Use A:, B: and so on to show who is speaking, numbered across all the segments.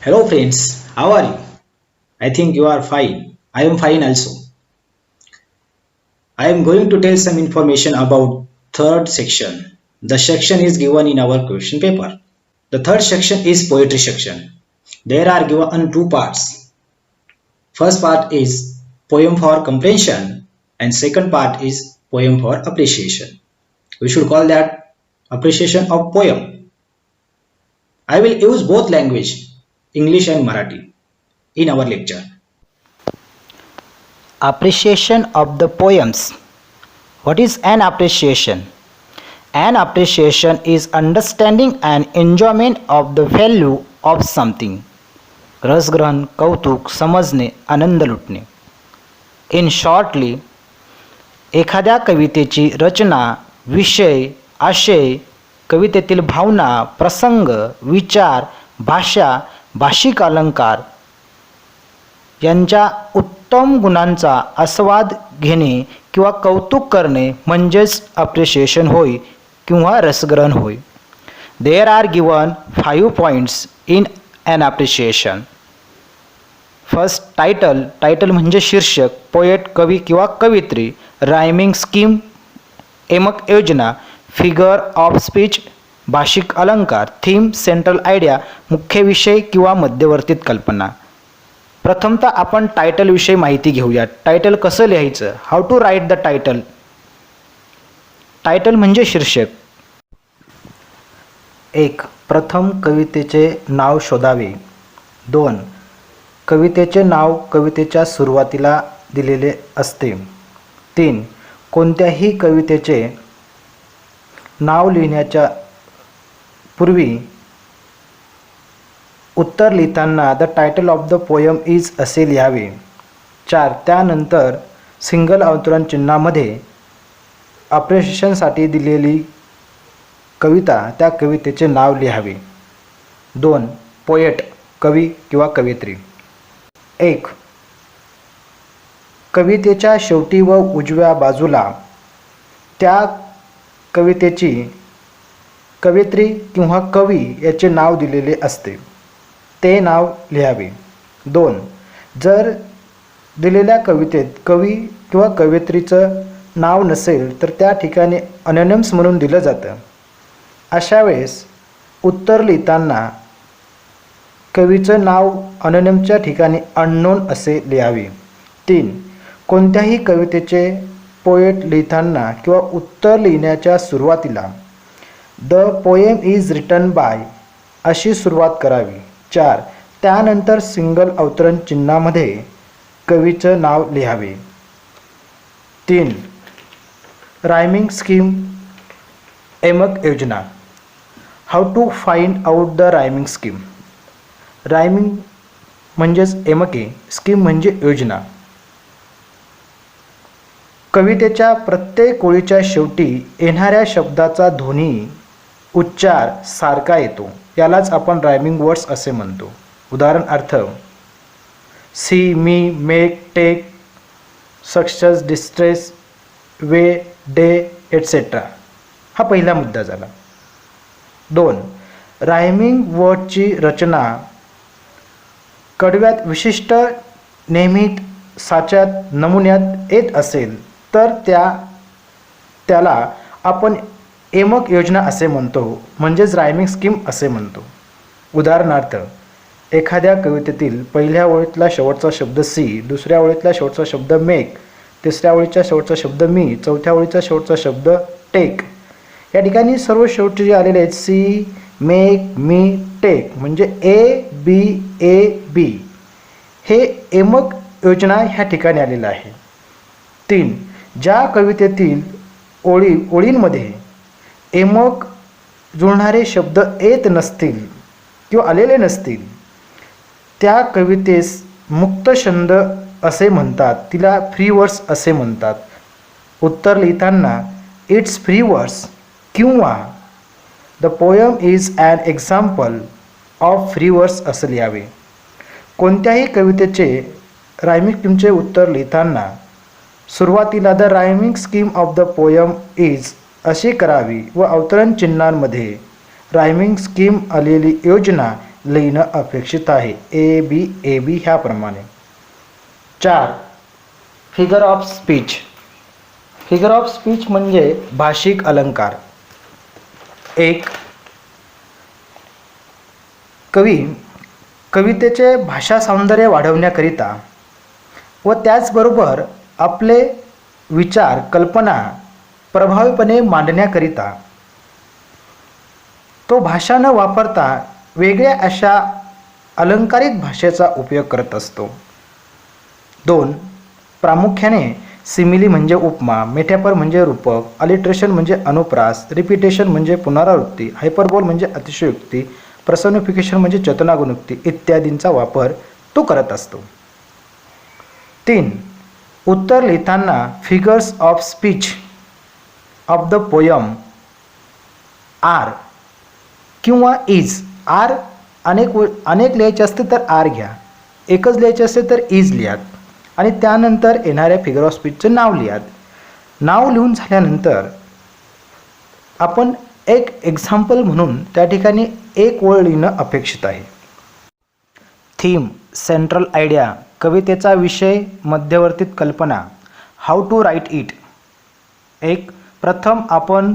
A: Hello friends, how are you? I think you are fine. I am fine also. I am going to tell some information about third section. The section is given in our question paper. The third section is poetry section. There are given two parts. First part is poem for comprehension and second part is poem for appreciation. We should call that appreciation of poem. I will use both language, English and Marathi, in our lecture.
B: Appreciation of the poems. What is an appreciation? An appreciation is understanding and enjoyment of the value of something. रसग्रहण, कौतुक, समजणे, आनंद लुटणे. In shortly, एखाद्या कवितेची रचना, विषय, आशय, कवितेतील भावना, प्रसंग, विचार, भाषा, भाषिक अलंकार यांच्या उत्तम गुणांचा आस्वाद घेणे किंवा कौतुक करणे म्हणजेच अप्रिशिएशन होय किंवा रसग्रहण होय. There are given 5 points in an appreciation. First title म्हणजे शीर्षक, पोएट कवी किंवा कवित्री, रायमिंग स्कीम एमक योजना, फिगर ऑफ स्पीच भाषिक अलंकार, थीम सेंट्रल आयडिया मुख्य विषय किंवा मध्यवर्ती कल्पना. प्रथमतः आपण टायटल विषयी माहिती घेऊया. टायटल कसं लिहायचं? How to write the title. Title म्हणजे शीर्षक. 1. प्रथम कवितेचे नाव शोधावे. 2. कवितेचे नाव कवितेच्या सुरुवातीला दिलेले असते. 3. कोणत्याही कवितेचे नाव लिहिण्याच्या पूर्वी उत्तर लिहिताना the title of the poem is असे लिहावे. 4. त्यानंतर सिंगल अवतरण चिन्हामध्ये अप्रिशिएशनसाठी दिलेली कविता त्या कवितेचे नाव लिहावे. 2. पोएट कवी किंवा कवयित्री. 1. कवितेच्या शेवटी व उजव्या बाजूला त्या कवितेची कवयित्री किंवा कवी याचे नाव दिलेले असते, ते नाव लिहावे. 2. जर दिलेल्या कवितेत कवी किंवा कवयित्रीचं नाव नसेल तर त्या ठिकाणी अनोनिम्स म्हणून दिलं जातं. अशा वेळेस उत्तर लिहिताना कवीचं नाव अनोनिमच्या ठिकाणी अननोन असे लिहावे. 3. कोणत्याही कवितेचे पोएट लिहिताना किंवा उत्तर लिहिण्याच्या सुरुवातीला the poem is written by अशी सुरुवात करावी. 4. त्यानंतर सिंगल अवतरण चिन्हामध्ये कवीचं नाव लिहावे. 3. रायमिंग स्कीम एमक योजना. How to find out the rhyming scheme. Rhyming म्हणजेच एमके, स्कीम म्हणजे योजना. कवितेच्या प्रत्येक ओळीच्या शेवटी येणाऱ्या शब्दाचा ध्वनी उच्चार सारखा येतो, यालाच आपण रायमिंग वर्ड्स असे म्हणतो. उदाहरणार्थ सी, मी, मेक, टेक, सक्सेस, डिस्ट्रेस, वे, डे एटसेट्रा. हा पहिला मुद्दा झाला. 2. रायमिंग वर्डची रचना कडव्यात विशिष्ट नेहमीत साच्यात नमुन्यात येत असेल तर त्याला आपण एमक योजना असे म्हणतो, म्हणजेच रायमिंग स्कीम असे म्हणतो. उदाहरणार्थ एखाद्या कवितेतील पहिल्या ओळीतला शेवटचा शब्द सी, दुसऱ्या ओळीतला शेवटचा शब्द मेक, तिसऱ्या ओळीचा शेवटचा शब्द मी, चौथ्या ओळीचा शेवटचा शब्द टेक. या ठिकाणी सर्व शेवटचे जे आलेले आहेत सी, मेक, मी, टेक म्हणजे ABAB हे एमक योजना ह्या ठिकाणी आलेलं आहे. 3. ज्या कवितेतील ओळींमध्ये एमक जुळणारे शब्द येत नसतील किंवा आलेले नसतील त्या कवितेस मुक्त छंद असे म्हणतात, तिला फ्री वर्स असे म्हणतात. उत्तर लिहिताना इट्स फ्री वर्स किंवा the poem is an example of free verse असं लिहावे. कोणत्याही कवितेचे रायमिंग स्कीमचे उत्तर लिहिताना सुरुवातीला the rhyming scheme of the poem is अशी करावी व अवतरण चिन्हांमध्ये रायमिंग स्कीम आलेली योजना लिहिणं अपेक्षित आहे. ए बी ह्याप्रमाणे. 4. Figure of speech. Figure of speech म्हणजे भाषिक अलंकार. 1. कवितेचे भाषा सौंदर्य वाढवण्याकरिता व त्याचबरोबर आपले विचार कल्पना प्रभावीपणे मांडण्याकरिता तो भाषा न वापरता वेगळ्या अशा अलंकारिक भाषेचा उपयोग करत असतो. 2. प्रामुख्याने सिमिली म्हणजे उपमा, मेटाफर म्हणजे रूपक, अलिट्रेशन म्हणजे अनुप्रास, रिपिटेशन म्हणजे पुनरावृत्ती, हायपरबोल म्हणजे अतिशयोक्ती, पर्सोनिफिकेशन म्हणजे चेतनागुणोक्ती इत्यादींचा वापर तो करत असतो. 3. उत्तर लिहिताना figures of speech of the poem are किंवा इज. आर अनेक लिहायचे असते तर आर घ्या, एकच लिहायचे असते तर इज लिहात आणि त्यानंतर येणाऱ्या फिगर ऑफ स्पीचचं नाव लिहात. नाव लिहून झाल्यानंतर आपण एक एक्झाम्पल म्हणून त्या ठिकाणी एक ओळ लिहिणं अपेक्षित आहे. थीम, सेंट्रल आयडिया, कवितेचा विषय, मध्यवर्ती कल्पना. How to write it. 1. प्रथम आपण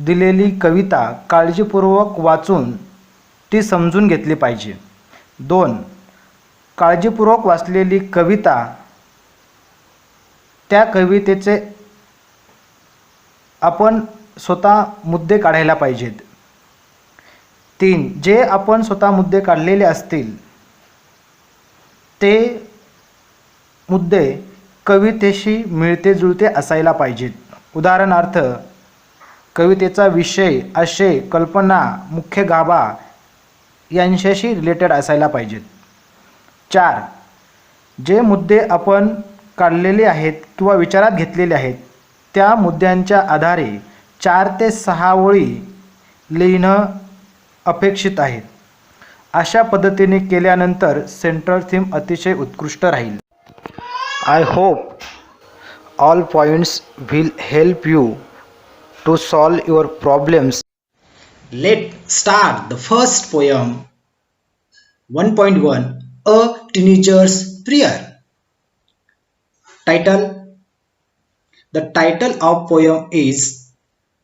B: दिलेली कविता काळजीपूर्वक वाचून ती समजून घेतली पाहिजे. 2. काळजीपूर्वक वाचलेली कविता त्या कवितेचे आपण स्वतः मुद्दे काढायला पाहिजेत. 3. जे आपण स्वतः मुद्दे काढलेले असतील ते मुद्दे कवितेशी मिळते जुळते असायला पाहिजेत. उदाहरणार्थ कवितेचा विषय, आशय, कल्पना, मुख्य गाभा यांच्याशी रिलेटेड असायला पाहिजेत. 4. जे मुद्दे आपण काढलेले आहेत किंवा विचारात घेतलेले आहेत त्या मुद्द्यांच्या आधारे 4 ते 6 ओळी लिहिणं अपेक्षित आहे. अशा पद्धतीने केल्यानंतर सेंट्रल थीम अतिशय उत्कृष्ट राहील. I hope all points will help you to solve your problems.
A: Let's start the first poem. 1.1 A Teenager's Prayer. Title. The title of poem is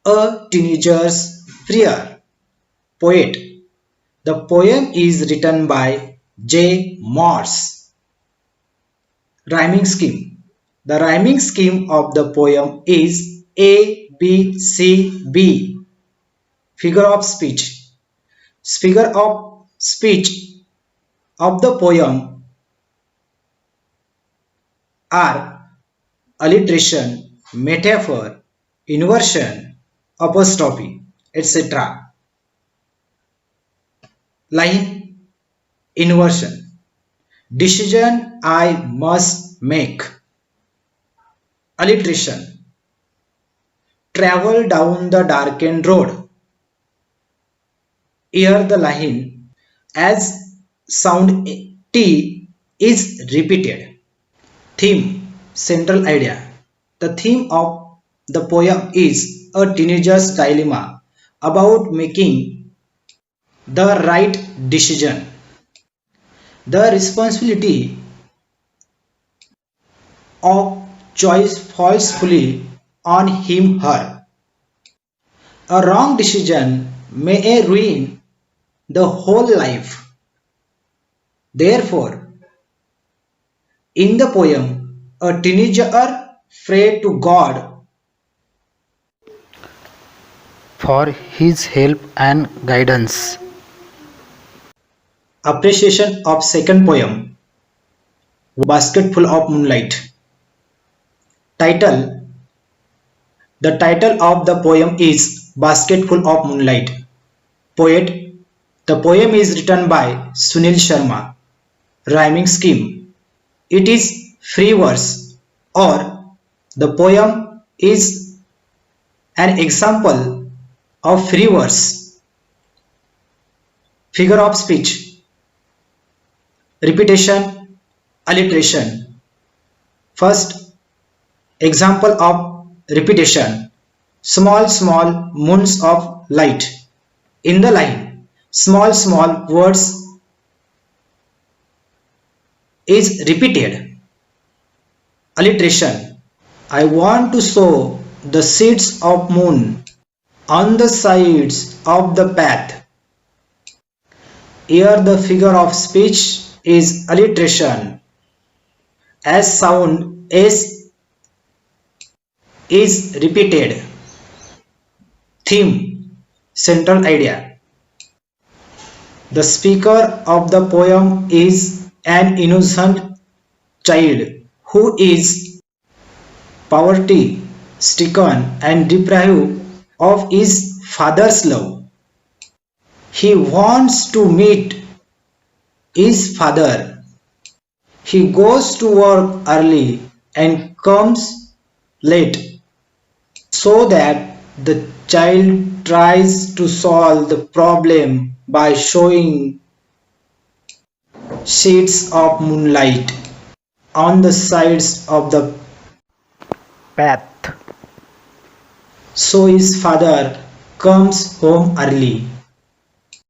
A: A Teenager's Prayer. Poet. The poem is written by J. Morse. Rhyming scheme. The rhyming scheme of the poem is A, B, C, B. Figure of speech. Figure of speech of the poem are alliteration, metaphor, inversion, apostrophe, etc. Line. Inversion. Decision I must make. Alliteration. Travel down the darkened road. Hear the line as sound T is repeated. Theme, central idea. The theme of the poem is a teenager's dilemma about making the right decision. The responsibility of choice falls fully on him/her. A wrong decision may ruin the whole life. Therefore, in the poem, a teenager prayed to God
B: for his help and guidance.
A: Appreciation of second poem, Basketful of Moonlight. Title. The title of the poem is Basketful of Moonlight. Poet. The poem is written by Sunil Sharma. Rhyming scheme. It is free verse or the poem is an example of free verse. Figure of speech. Repetition, alliteration. First example of repetition. Small moons of light. In the line, small words is repeated. Alliteration. I want to sow the seeds of moon on the sides of the path. Here the figure of speech is alliteration, as sound S is repeated. Theme, central idea. The speaker of the poem is an innocent child who is poverty stricken and deprived of his father's love. He wants to meet his father. He goes to work early and comes late, so that the child tries to solve the problem by showing shades of moonlight on the sides of the
B: path.
A: so his father comes home early.